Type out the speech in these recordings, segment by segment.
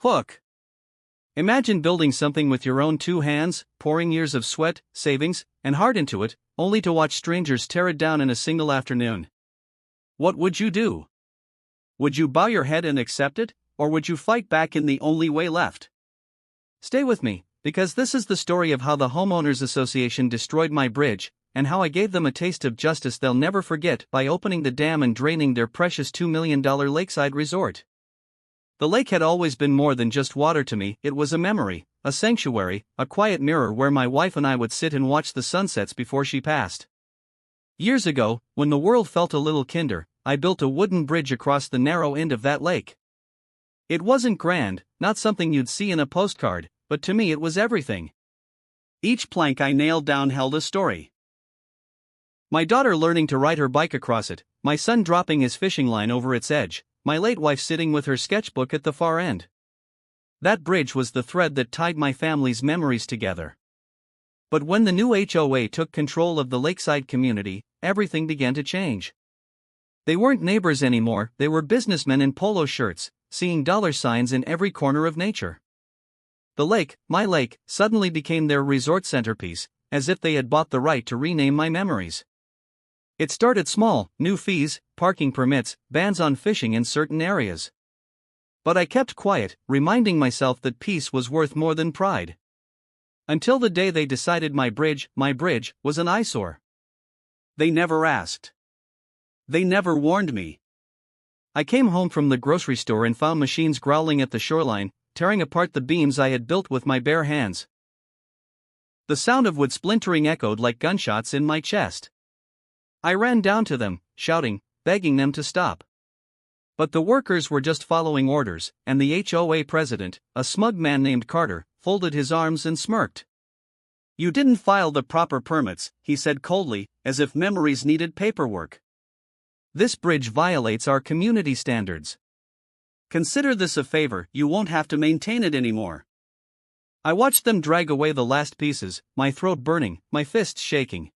Hook. Imagine building something with your own two hands, pouring years of sweat, savings, and heart into it, only to watch strangers tear it down in a single afternoon. What would you do? Would you bow your head and accept it, or would you fight back in the only way left? Stay with me, because this is the story of how the Homeowners Association destroyed my bridge, and how I gave them a taste of justice they'll never forget by opening the dam and draining their precious $2 million Lakeside resort. The lake had always been more than just water to me. It was a memory, a sanctuary, a quiet mirror where my wife and I would sit and watch the sunsets before she passed. Years ago, when the world felt a little kinder, I built a wooden bridge across the narrow end of that lake. It wasn't grand, not something you'd see in a postcard, but to me it was everything. Each plank I nailed down held a story. My daughter learning to ride her bike across it, my son dropping his fishing line over its edge, my late wife sitting with her sketchbook at the far end. That bridge was the thread that tied my family's memories together. But when the new HOA took control of the Lakeside community, everything began to change. They weren't neighbors anymore, they were businessmen in polo shirts, seeing dollar signs in every corner of nature. The lake, my lake, suddenly became their resort centerpiece, as if they had bought the right to rename my memories. It started small, new fees, parking permits, bans on fishing in certain areas. But I kept quiet, reminding myself that peace was worth more than pride. Until the day they decided my bridge, was an eyesore. They never asked. They never warned me. I came home from the grocery store and found machines growling at the shoreline, tearing apart the beams I had built with my bare hands. The sound of wood splintering echoed like gunshots in my chest. I ran down to them, shouting, begging them to stop. But the workers were just following orders, and the HOA president, a smug man named Carter, folded his arms and smirked. "You didn't file the proper permits," he said coldly, as if memories needed paperwork. "This bridge violates our community standards. Consider this a favor, you won't have to maintain it anymore." I watched them drag away the last pieces, my throat burning, my fists shaking.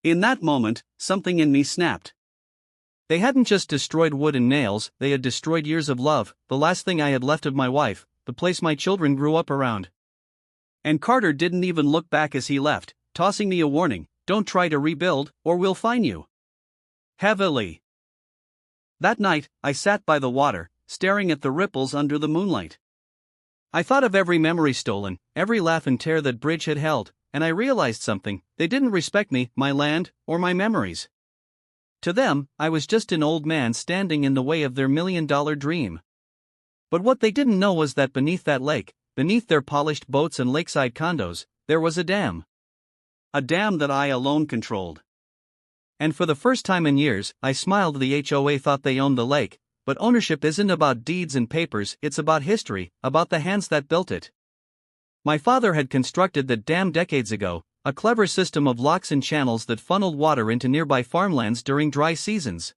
In that moment, something in me snapped. They hadn't just destroyed wood and nails, they had destroyed years of love, the last thing I had left of my wife, the place my children grew up around. And Carter didn't even look back as he left, tossing me a warning, "Don't try to rebuild, or we'll fine you." Heavily. That night, I sat by the water, staring at the ripples under the moonlight. I thought of every memory stolen, every laugh and tear that bridge had held, and I realized something: they didn't respect me, my land, or my memories. To them, I was just an old man standing in the way of their $1 million dream. But what they didn't know was that beneath that lake, beneath their polished boats and lakeside condos, there was a dam. A dam that I alone controlled. And for the first time in years, I smiled. The HOA thought they owned the lake, but ownership isn't about deeds and papers, it's about history, about the hands that built it. My father had constructed the dam decades ago, a clever system of locks and channels that funneled water into nearby farmlands during dry seasons.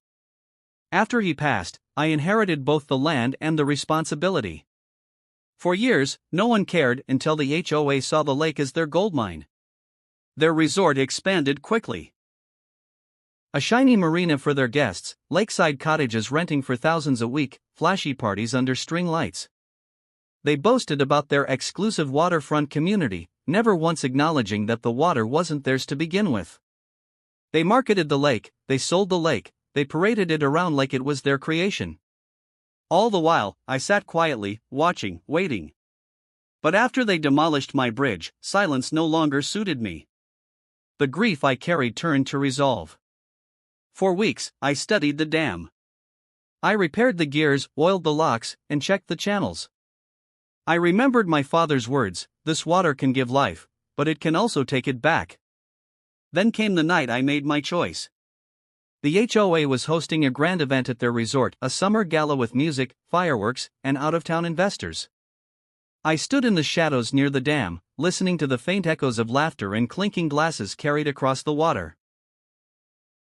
After he passed, I inherited both the land and the responsibility. For years, no one cared until the HOA saw the lake as their goldmine. Their resort expanded quickly. A shiny marina for their guests, lakeside cottages renting for thousands a week, flashy parties under string lights. They boasted about their exclusive waterfront community, never once acknowledging that the water wasn't theirs to begin with. They marketed the lake, they sold the lake, they paraded it around like it was their creation. All the while, I sat quietly, watching, waiting. But after they demolished my bridge, silence no longer suited me. The grief I carried turned to resolve. For weeks, I studied the dam. I repaired the gears, oiled the locks, and checked the channels. I remembered my father's words: "This water can give life, but it can also take it back." Then came the night I made my choice. The HOA was hosting a grand event at their resort, a summer gala with music, fireworks, and out-of-town investors. I stood in the shadows near the dam, listening to the faint echoes of laughter and clinking glasses carried across the water.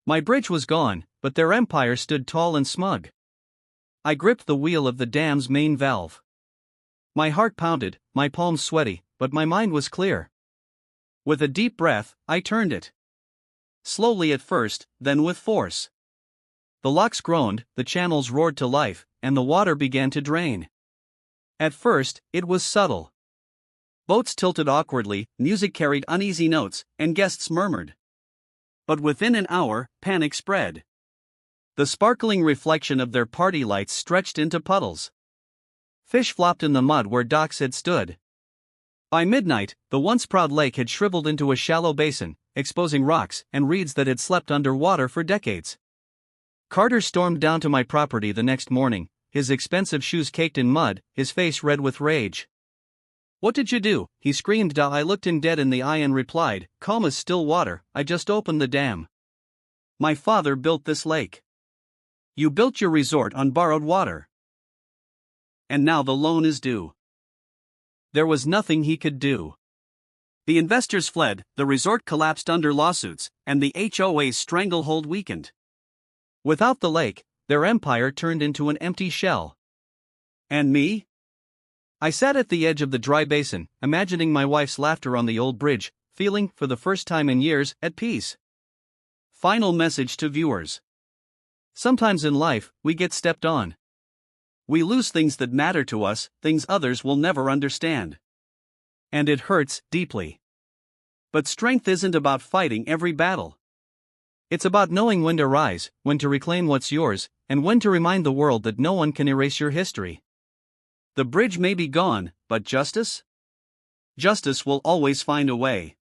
My bridge was gone, but their empire stood tall and smug. I gripped the wheel of the dam's main valve. My heart pounded, my palms sweaty, but my mind was clear. With a deep breath, I turned it. Slowly at first, then with force. The locks groaned, the channels roared to life, and the water began to drain. At first, it was subtle. Boats tilted awkwardly, music carried uneasy notes, and guests murmured. But within an hour, panic spread. The sparkling reflection of their party lights stretched into puddles. Fish flopped in the mud where docks had stood. By midnight, the once proud lake had shriveled into a shallow basin, exposing rocks and reeds that had slept under water for decades. Carter stormed down to my property the next morning, his expensive shoes caked in mud, his face red with rage. "What did you do?" he screamed. I looked him dead in the eye and replied, calm as still water, "I just opened the dam. My father built this lake. You built your resort on borrowed water. And now the loan is due." There was nothing he could do. The investors fled, the resort collapsed under lawsuits, and the HOA's stranglehold weakened. Without the lake, their empire turned into an empty shell. And me? I sat at the edge of the dry basin, imagining my wife's laughter on the old bridge, feeling, for the first time in years, at peace. Final message to viewers. Sometimes in life, we get stepped on. We lose things that matter to us, things others will never understand. And it hurts deeply. But strength isn't about fighting every battle. It's about knowing when to rise, when to reclaim what's yours, and when to remind the world that no one can erase your history. The bridge may be gone, but justice? Justice will always find a way.